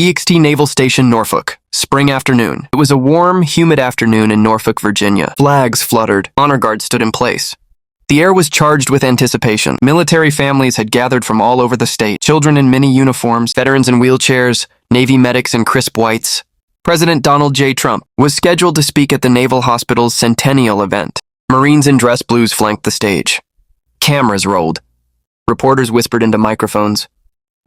EXT Naval Station, Norfolk. Spring afternoon. It was a warm, humid afternoon in Norfolk, Virginia. Flags fluttered. Honor guards stood in place. The air was charged with anticipation. Military families had gathered from all over the state. Children in mini uniforms, veterans in wheelchairs, Navy medics in crisp whites. President Donald J. Trump was scheduled to speak at the Naval Hospital's centennial event. Marines in dress blues flanked the stage. Cameras rolled. Reporters whispered into microphones.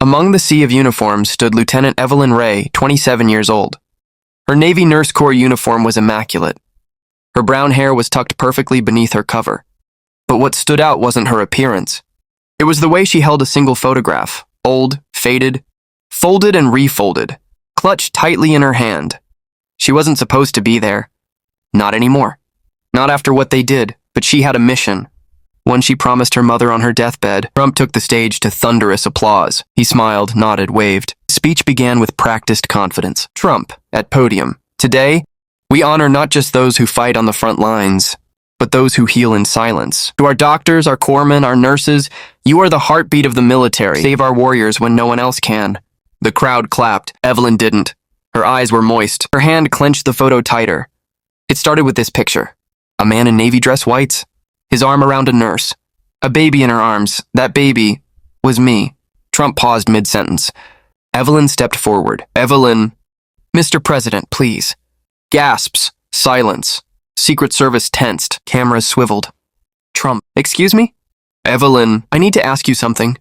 Among the sea of uniforms stood Lieutenant Evelyn Ray, 27 years old. Her Navy Nurse Corps uniform was immaculate. Her brown hair was tucked perfectly beneath her cover. But what stood out wasn't her appearance. It was the way she held a single photograph, old, faded, folded and refolded, clutched tightly in her hand. She wasn't supposed to be there. Not anymore. Not after what they did, but she had a mission. One she promised her mother on her deathbed. Trump took the stage to thunderous applause. He smiled, nodded, waved. His speech began with practiced confidence. Trump, at podium. Today, we honor not just those who fight on the front lines, but those who heal in silence. To our doctors, our corpsmen, our nurses, you are the heartbeat of the military. Save our warriors when no one else can. The crowd clapped. Evelyn didn't. Her eyes were moist. Her hand clenched the photo tighter. It started with this picture. A man in navy dress whites. His arm around a nurse. A baby in her arms. That baby was me. Trump paused mid-sentence. Evelyn stepped forward. Evelyn, Mr. President, please. Gasps. Silence. Secret Service tensed. Cameras swiveled. Trump, excuse me? Evelyn, I need to ask you something.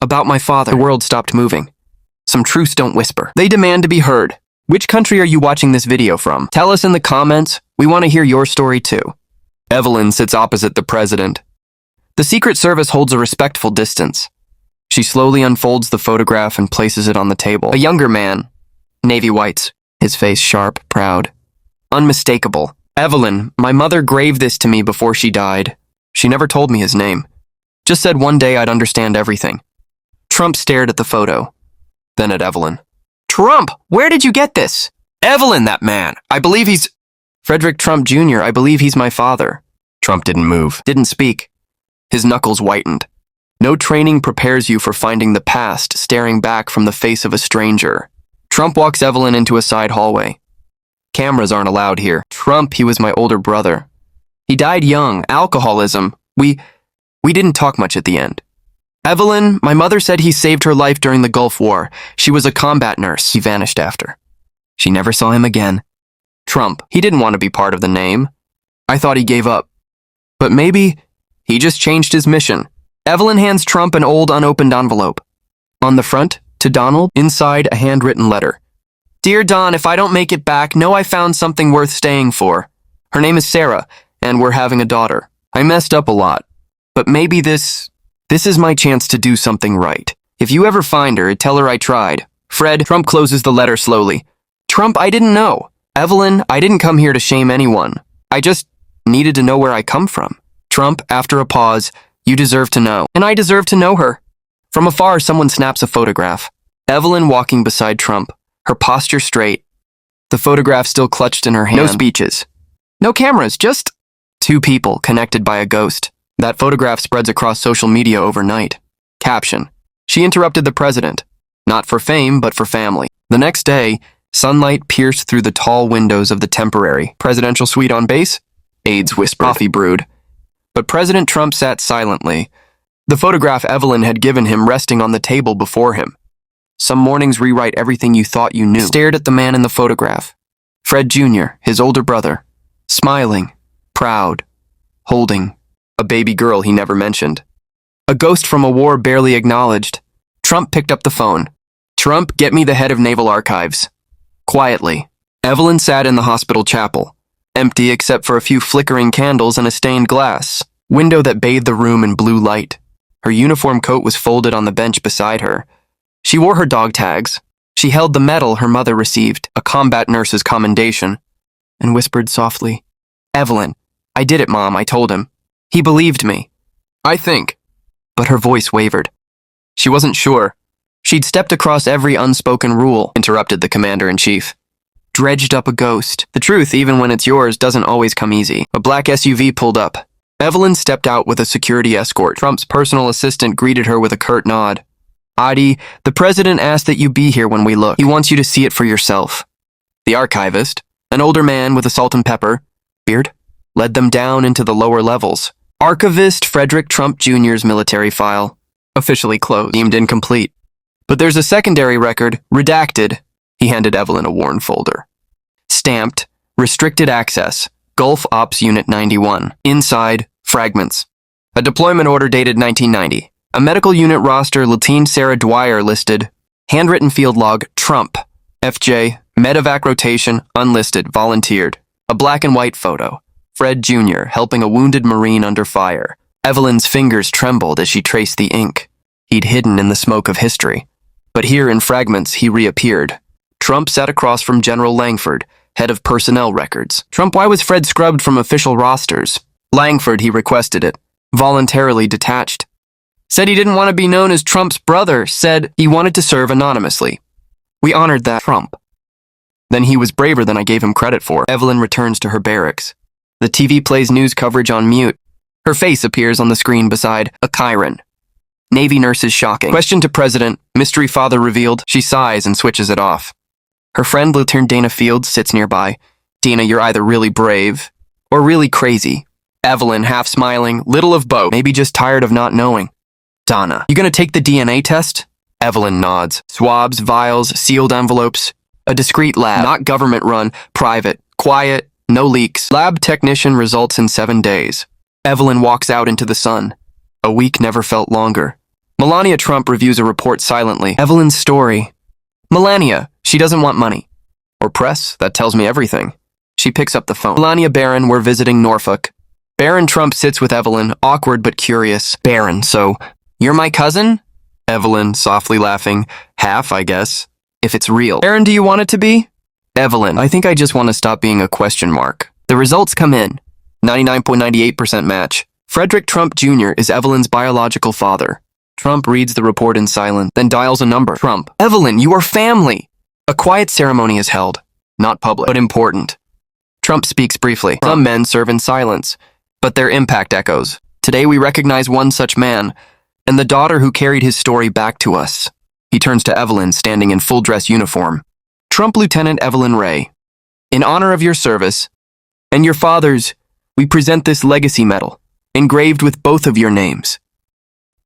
About my father. The world stopped moving. Some truths don't whisper. They demand to be heard. Which country are you watching this video from? Tell us in the comments. We want to hear your story too. Evelyn sits opposite the president. The Secret Service holds a respectful distance. She slowly unfolds the photograph and places it on the table. A younger man, navy whites, his face sharp, proud, unmistakable. Evelyn, my mother graved this to me before she died. She never told me his name. Just said one day I'd understand everything. Trump stared at the photo, then at Evelyn. Trump, where did you get this? Evelyn, that man. I believe he's... Frederick Trump Jr., I believe he's my father. Trump didn't move, didn't speak. His knuckles whitened. No training prepares you for finding the past staring back from the face of a stranger. Trump walks Evelyn into a side hallway. Cameras aren't allowed here. Trump, he was my older brother. He died young, alcoholism. We didn't talk much at the end. Evelyn, my mother said he saved her life during the Gulf War. She was a combat nurse. He vanished after. She never saw him again. Trump, he didn't want to be part of the name. I thought he gave up. But maybe he just changed his mission. Evelyn hands Trump an old unopened envelope. On the front, to Donald, inside a handwritten letter. Dear Don, if I don't make it back, know I found something worth staying for. Her name is Sarah, and we're having a daughter. I messed up a lot, but maybe this is my chance to do something right. If you ever find her, tell her I tried. Fred, Trump closes the letter slowly. Trump, I didn't know. Evelyn, I didn't come here to shame anyone. I just needed to know where I come from. Trump, after a pause, you deserve to know. And I deserve to know her. From afar, someone snaps a photograph. Evelyn walking beside Trump, her posture straight. The photograph still clutched in her hand. No speeches. No cameras, just two people connected by a ghost. That photograph spreads across social media overnight. Caption. She interrupted the president. Not for fame, but for family. The next day, sunlight pierced through the tall windows of the temporary presidential suite on base. Aides whispered. Coffee brewed. But President Trump sat silently. The photograph Evelyn had given him resting on the table before him. Some mornings rewrite everything you thought you knew. Stared at the man in the photograph. Fred Jr., his older brother. Smiling. Proud. Holding. A baby girl he never mentioned. A ghost from a war barely acknowledged. Trump picked up the phone. Trump, get me the head of Naval Archives. Quietly. Evelyn sat in the hospital chapel. Empty except for a few flickering candles and a stained glass window that bathed the room in blue light. Her uniform coat was folded on the bench beside her. She wore her dog tags. She held the medal her mother received, a combat nurse's commendation, and whispered softly, Evelyn, I did it, Mom, I told him. He believed me. I think. But her voice wavered. She wasn't sure. She'd stepped across every unspoken rule, interrupted the commander-in-chief. Dredged up a ghost. The truth, even when it's yours, doesn't always come easy. A black SUV pulled up. Evelyn stepped out with a security escort. Trump's personal assistant greeted her with a curt nod. Adi, the president asked that you be here when we look. He wants you to see it for yourself. The archivist, an older man with a salt and pepper beard, led them down into the lower levels. Archivist Frederick Trump Jr.'s military file, officially closed, deemed incomplete. But there's a secondary record, redacted. He handed Evelyn a worn folder. Stamped, restricted access, Gulf Ops Unit 91. Inside, fragments. A deployment order dated 1990. A medical unit roster, Lieutenant Sarah Dwyer listed. Handwritten field log, Trump. FJ, medevac rotation, unlisted, volunteered. A black and white photo. Fred Jr. helping a wounded Marine under fire. Evelyn's fingers trembled as she traced the ink. He'd hidden in the smoke of history. But here in fragments, he reappeared. Trump sat across from General Langford, head of personnel records. Trump, why was Fred scrubbed from official rosters? Langford, he requested it. Voluntarily detached. Said he didn't want to be known as Trump's brother, said he wanted to serve anonymously. We honored that, Trump. Then he was braver than I gave him credit for. Evelyn returns to her barracks. The TV plays news coverage on mute. Her face appears on the screen beside a Chiron. Navy nurse is shocking. Question to President, mystery father revealed. She sighs and switches it off. Her friend Lieutenant Dana Fields sits nearby. Dana, you're either really brave or really crazy. Evelyn, half smiling, little of both, maybe just tired of not knowing. Donna, you gonna take the DNA test? Evelyn nods. Swabs, vials, sealed envelopes. A discreet lab, not government run, private, quiet, no leaks. Lab technician results in 7 days. Evelyn walks out into the sun. A week never felt longer. Melania Trump reviews a report silently. Evelyn's story. Melania, she doesn't want money. Or press, that tells me everything. She picks up the phone. Melania Barron, we're visiting Norfolk. Baron Trump sits with Evelyn, awkward but curious. Baron, so, you're my cousin? Evelyn, softly laughing. Half, I guess. If it's real. Baron, do you want it to be? Evelyn, I think I just want to stop being a question mark. The results come in. 99.98% match. Frederick Trump Jr. is Evelyn's biological father. Trump reads the report in silence, then dials a number. Trump. Evelyn, you are family. A quiet ceremony is held. Not public, but important. Trump speaks briefly. Some men serve in silence, but their impact echoes. Today we recognize one such man, and the daughter who carried his story back to us. He turns to Evelyn, standing in full dress uniform. Trump Lieutenant Evelyn Ray, in honor of your service, and your father's, we present this legacy medal, engraved with both of your names.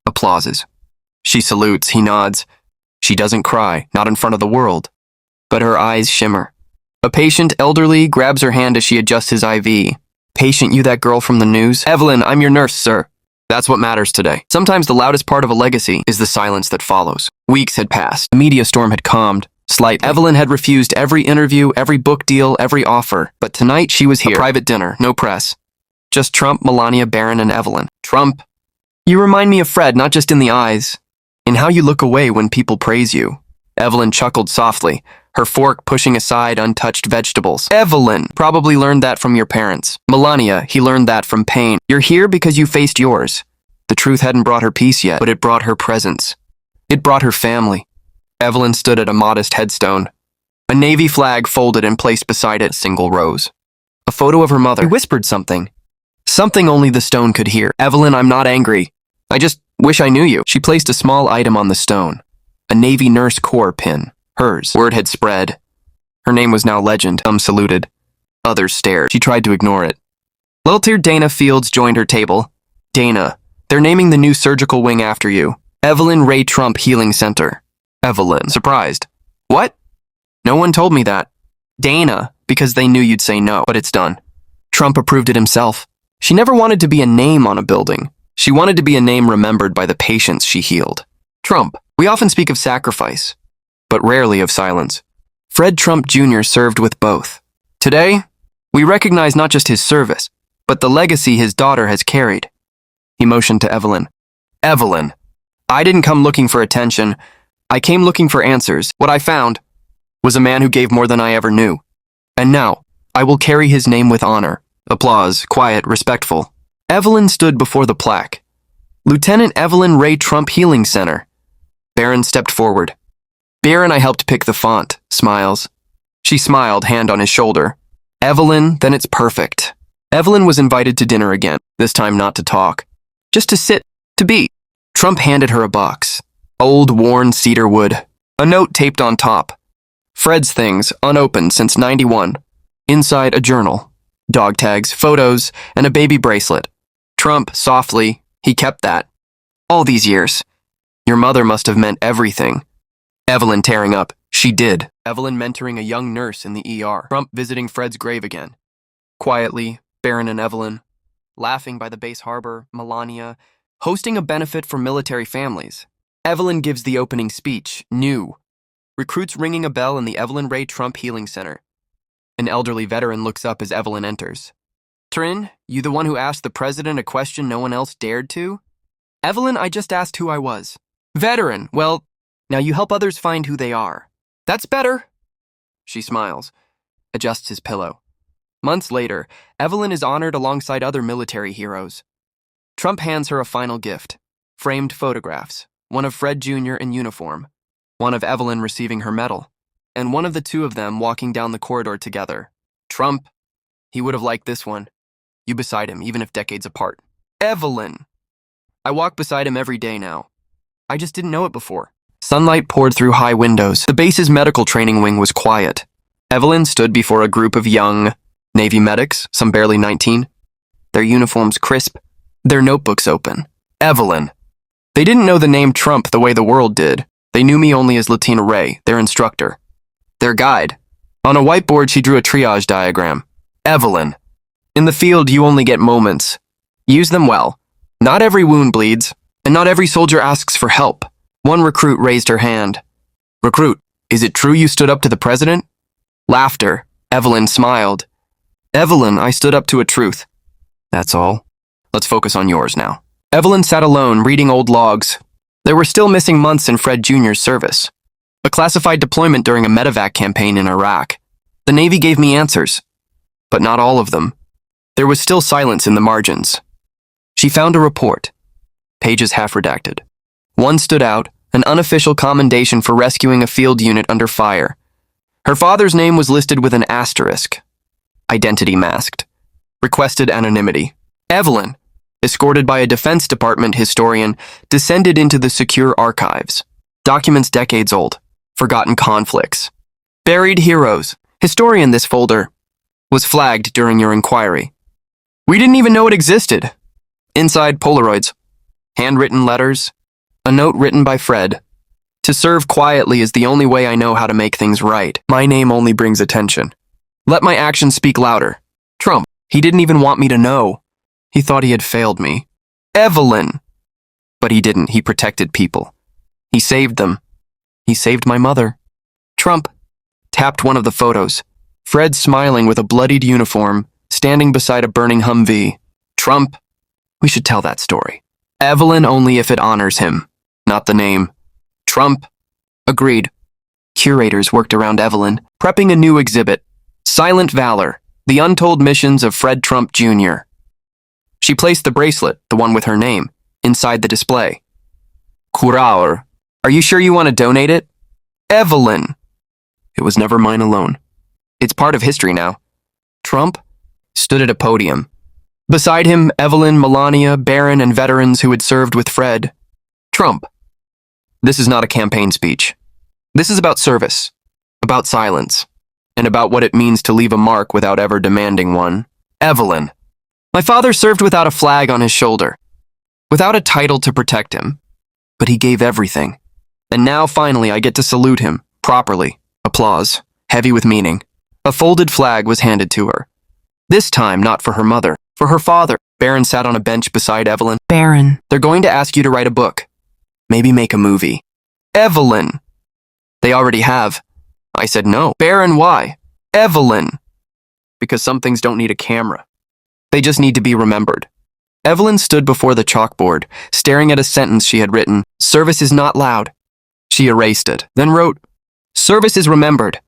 Applauses. She salutes, he nods. She doesn't cry, not in front of the world, but her eyes shimmer. A patient, elderly, grabs her hand as she adjusts his IV. Patient, you that girl from the news? Evelyn, I'm your nurse, sir. That's what matters today. Sometimes the loudest part of a legacy is the silence that follows. Weeks had passed. The media storm had calmed. Slightly. Evelyn had refused every interview, every book deal, every offer. But tonight she was here. A private dinner, no press. Just Trump, Melania, Barron, and Evelyn. Trump, you remind me of Fred, not just in the eyes, in how you look away when people praise you. Evelyn chuckled softly, her fork pushing aside untouched vegetables. Evelyn, probably learned that from your parents. Melania, he learned that from pain. You're here because you faced yours. The truth hadn't brought her peace yet, but it brought her presence. It brought her family. Evelyn stood at a modest headstone. A Navy flag folded and placed beside it, a single rose. A photo of her mother. He whispered something. Something only the stone could hear. Evelyn, I'm not angry. I just wish I knew you. She placed a small item on the stone. A Navy Nurse Corps pin. Hers. Word had spread. Her name was now legend. Some saluted. Others stared. She tried to ignore it. Lieutenant Dana Fields joined her table. Dana, they're naming the new surgical wing after you. Evelyn Ray Trump Healing Center. Evelyn, surprised. What? No one told me that. Dana, because they knew you'd say no, but it's done. Trump approved it himself. She never wanted to be a name on a building. She wanted to be a name remembered by the patients she healed. Trump. We often speak of sacrifice, but rarely of silence. Fred Trump Jr. served with both. Today, we recognize not just his service, but the legacy his daughter has carried. He motioned to Evelyn. Evelyn, I didn't come looking for attention. I came looking for answers. What I found was a man who gave more than I ever knew. And now, I will carry his name with honor. Applause, quiet, respectful. Evelyn stood before the plaque. Lieutenant Evelyn Ray Trump Healing Center. Barron stepped forward. Baron, I helped pick the font. Smiles. She smiled, hand on his shoulder. Evelyn, then it's perfect. Evelyn was invited to dinner again, this time not to talk. Just to sit, to be. Trump handed her a box. Old, worn cedar wood. A note taped on top. Fred's things, unopened since '91. Inside, a journal. Dog tags, photos, and a baby bracelet. Trump, softly, he kept that. All these years. Your mother must have meant everything. Evelyn tearing up. She did. Evelyn mentoring a young nurse in the ER. Trump visiting Fred's grave again. Quietly, Baron and Evelyn. Laughing by the base harbor, Melania. Hosting a benefit for military families. Evelyn gives the opening speech, new. Recruits ringing a bell in the Evelyn Ray Trump Healing Center. An elderly veteran looks up as Evelyn enters. Trin, you the one who asked the president a question no one else dared to? Evelyn, I just asked who I was. Veteran, well, now you help others find who they are. That's better. She smiles, adjusts his pillow. Months later, Evelyn is honored alongside other military heroes. Trump hands her a final gift, framed photographs, one of Fred Jr. in uniform, one of Evelyn receiving her medal, and one of the two of them walking down the corridor together. Trump, he would have liked this one. You beside him, even if decades apart. Evelyn! I walk beside him every day now. I just didn't know it before. Sunlight poured through high windows. The base's medical training wing was quiet. Evelyn stood before a group of young Navy medics, some barely 19. Their uniforms crisp, their notebooks open. Evelyn. They didn't know the name Trump the way the world did. They knew me only as Lieutenant Ray, their instructor. Their guide. On a whiteboard, she drew a triage diagram. Evelyn. In the field, you only get moments. Use them well. Not every wound bleeds, and not every soldier asks for help. One recruit raised her hand. Recruit, is it true you stood up to the president? Laughter. Evelyn smiled. Evelyn, I stood up to a truth. That's all. Let's focus on yours now. Evelyn sat alone, reading old logs. There were still missing months in Fred Jr.'s service. A classified deployment during a medevac campaign in Iraq. The Navy gave me answers, but not all of them. There was still silence in the margins. She found a report, pages half redacted. One stood out, an unofficial commendation for rescuing a field unit under fire. Her father's name was listed with an asterisk. Identity masked. Requested anonymity. Evelyn, escorted by a Defense Department historian, descended into the secure archives. Documents decades old. Forgotten conflicts. Buried heroes. Historian, this folder was flagged during your inquiry. We didn't even know it existed. Inside, Polaroids. Handwritten letters. A note written by Fred. To serve quietly is the only way I know how to make things right. My name only brings attention. Let my actions speak louder. Trump, he didn't even want me to know. He thought he had failed me. Evelyn! But he didn't. He protected people. He saved them. He saved my mother. Trump tapped one of the photos. Fred smiling with a bloodied uniform, standing beside a burning Humvee. Trump, we should tell that story. Evelyn only if it honors him, not the name. Trump, agreed. Curators worked around Evelyn, prepping a new exhibit. Silent Valor, the untold missions of Fred Trump Jr. She placed the bracelet, the one with her name, inside the display. Curaur, are you sure you want to donate it? Evelyn. It was never mine alone. It's part of history now. Trump stood at a podium. Beside him, Evelyn, Melania, Baron, and veterans who had served with Fred. Trump. This is not a campaign speech. This is about service, about silence, and about what it means to leave a mark without ever demanding one. Evelyn. My father served without a flag on his shoulder, without a title to protect him, but he gave everything. And now finally I get to salute him, properly. Applause, heavy with meaning. A folded flag was handed to her. This time not for her mother, for her father. Baron sat on a bench beside Evelyn. Baron. They're going to ask you to write a book. Maybe make a movie. Evelyn. They already have. I said no. Baron, why? Evelyn. Because some things don't need a camera. They just need to be remembered. Evelyn stood before the chalkboard, staring at a sentence she had written. Service is not loud. She erased it, then wrote, Service is remembered.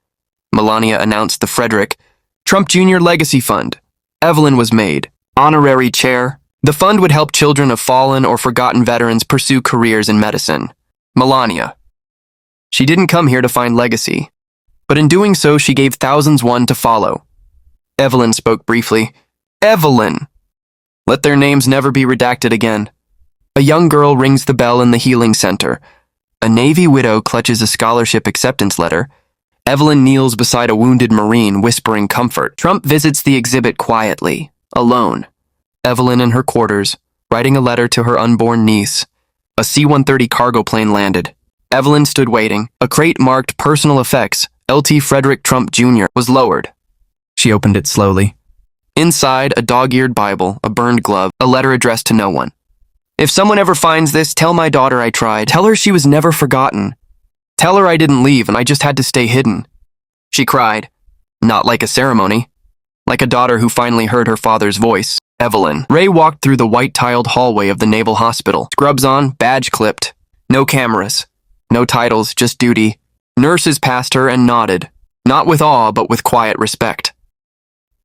Melania announced the Frederick Trump Jr. Legacy Fund. Evelyn was made honorary chair. The fund would help children of fallen or forgotten veterans pursue careers in medicine. Melania. She didn't come here to find legacy, but in doing so, she gave thousands one to follow. Evelyn spoke briefly. Evelyn. Let their names never be redacted again. A young girl rings the bell in the healing center. A Navy widow clutches a scholarship acceptance letter. Evelyn kneels beside a wounded Marine, whispering comfort. Trump visits the exhibit quietly, alone. Evelyn in her quarters, writing a letter to her unborn niece. A C-130 cargo plane landed. Evelyn stood waiting. A crate marked Personal Effects, Lt. Frederick Trump Jr. was lowered. She opened it slowly. Inside, a dog-eared Bible, a burned glove, a letter addressed to no one. If someone ever finds this, tell my daughter I tried. Tell her she was never forgotten. Tell her I didn't leave and I just had to stay hidden. She cried. Not like a ceremony. Like a daughter who finally heard her father's voice. Evelyn. Ray walked through the white-tiled hallway of the Naval Hospital. Scrubs on, badge clipped. No cameras. No titles, just duty. Nurses passed her and nodded. Not with awe, but with quiet respect.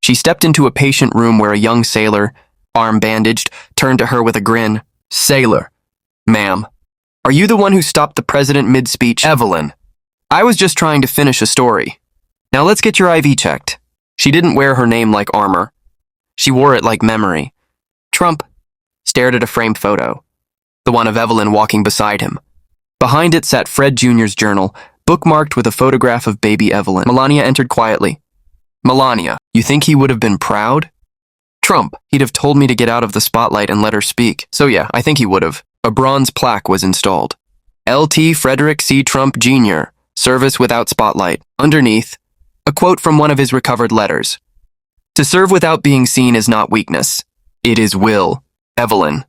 She stepped into a patient room where a young sailor, arm bandaged, turned to her with a grin. Sailor. Ma'am. Are you the one who stopped the president mid-speech? Evelyn. I was just trying to finish a story. Now let's get your IV checked. She didn't wear her name like armor. She wore it like memory. Trump stared at a framed photo, the one of Evelyn walking beside him. Behind it sat Fred Jr.'s journal, bookmarked with a photograph of baby Evelyn. Melania entered quietly. Melania, you think he would have been proud? Trump, he'd have told me to get out of the spotlight and let her speak. So yeah, I think he would have. A bronze plaque was installed. Lt. Frederick C. Trump Jr., service without spotlight. Underneath, a quote from one of his recovered letters. To serve without being seen is not weakness. It is will. Evelyn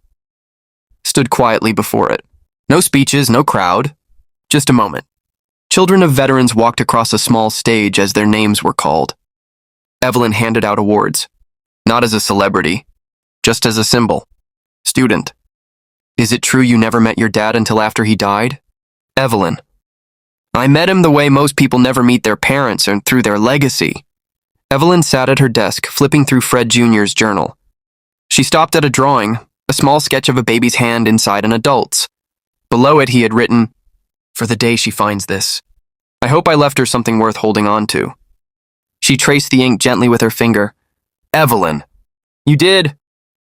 stood quietly before it. No speeches, no crowd. Just a moment. Children of veterans walked across a small stage as their names were called. Evelyn handed out awards. Not as a celebrity, just as a symbol. Student. Is it true you never met your dad until after he died? Evelyn. I met him the way most people never meet their parents and through their legacy. Evelyn sat at her desk, flipping through Fred Jr.'s journal. She stopped at a drawing, a small sketch of a baby's hand inside an adult's. Below it he had written, "For the day she finds this. I hope I left her something worth holding on to." She traced the ink gently with her finger. Evelyn. You did.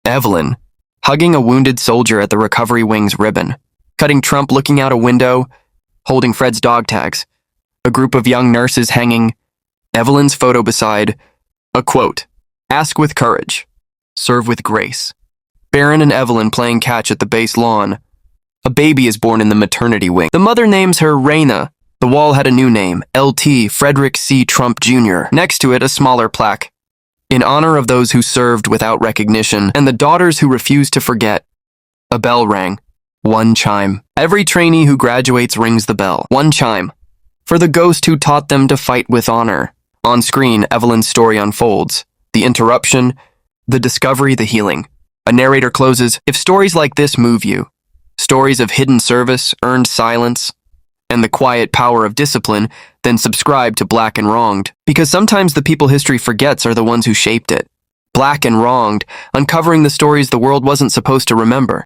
Evelyn, hugging a wounded soldier at the recovery wing's ribbon, cutting Trump looking out a window, holding Fred's dog tags, a group of young nurses hanging, Evelyn's photo beside, a quote, "Ask with courage, serve with grace." Baron and Evelyn playing catch at the base lawn. A baby is born in the maternity wing. The mother names her Raina. The wall had a new name, Lt. Frederick C. Trump Jr. Next to it, a smaller plaque. In honor of those who served without recognition and the daughters who refused to forget. A bell rang. One chime. Every trainee who graduates rings the bell. One chime. For the ghost who taught them to fight with honor. On screen, Evelyn's story unfolds. The interruption, the discovery, the healing. A narrator closes, if stories like this move you, stories of hidden service, earned silence, and the quiet power of discipline, then subscribe to Black and Wronged, because sometimes the people history forgets are the ones who shaped it. Black and Wronged, uncovering the stories the world wasn't supposed to remember.